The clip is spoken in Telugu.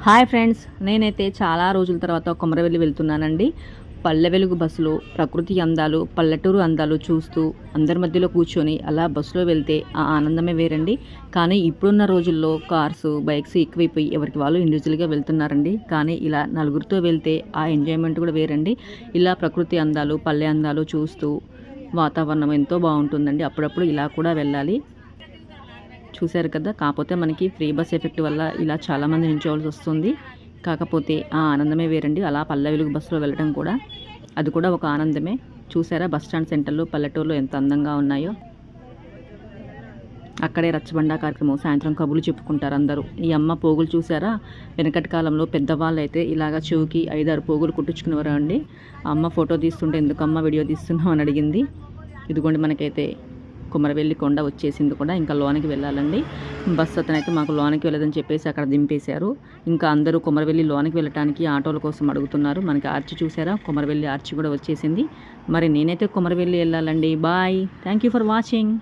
హాయ్ ఫ్రెండ్స్, నేనైతే చాలా రోజుల తర్వాత కొమరవెల్లి వెళ్తున్నానండి. పల్లె వెలుగు బస్సులో ప్రకృతి అందాలు, పల్లెటూరు అందాలు చూస్తూ అందరి మధ్యలో కూర్చొని అలా బస్సులో వెళ్తే ఆ ఆనందమే వేరండి. కానీ ఇప్పుడున్న రోజుల్లో కార్స్, బైక్స్ ఎక్కువైపోయి ఎవరికి వాళ్ళు ఇండివిజువల్గా వెళ్తున్నారండి. కానీ ఇలా నలుగురితో వెళ్తే ఆ ఎంజాయ్మెంట్ కూడా వేరండి. ఇలా ప్రకృతి అందాలు, పల్లె అందాలు చూస్తూ వాతావరణం ఎంతో బాగుంటుందండి. అప్పుడప్పుడు ఇలా కూడా వెళ్ళాలి. చూశారు కదా, కాకపోతే మనకి ఫ్రీ బస్ ఎఫెక్ట్ వల్ల ఇలా చాలామంది నిల్చోవాల్సి వస్తుంది. కాకపోతే ఆ ఆనందమే వేరండి. అలా పల్లె వెలుగు బస్సులో వెళ్ళడం కూడా అది కూడా ఒక ఆనందమే. చూసారా బస్ స్టాండ్ సెంటర్లు పల్లెటూరులో ఎంత అందంగా ఉన్నాయో. అక్కడే రచ్చబండ కార్యక్రమం, సాయంత్రం కబుర్లు చెప్పుకుంటారు అందరూ. ఈ అమ్మ పోగులు చూసారా, వెనకటి కాలంలో పెద్దవాళ్ళు అయితే ఇలాగ చెవుకి 5-6 పోగులు కుట్టించుకునేవారు అండి. అమ్మ ఫోటో తీస్తుంటే ఎందుకమ్మ వీడియో తీస్తున్నావు అని అడిగింది. ఇదిగోండి మనకైతే కొమరవెల్లి కొండ వచ్చేసింది కూడా. ఇంకా లోనికి వెళ్ళాలండి. బస్సు అతనైతే మాకు లోనికి వెళ్ళదని చెప్పేసి అక్కడ దింపేశారు. ఇంకా అందరూ కొమరవెల్లి లోనికి వెళ్ళటానికి ఆటోల కోసం అడుగుతున్నారు. మనకి ఆర్చి చూసారా, కొమరవెల్లి ఆర్చి కూడా వచ్చేసింది. మరి నేనైతే కొమరవెల్లి వెళ్ళాలండి. Bye, thank you for watching.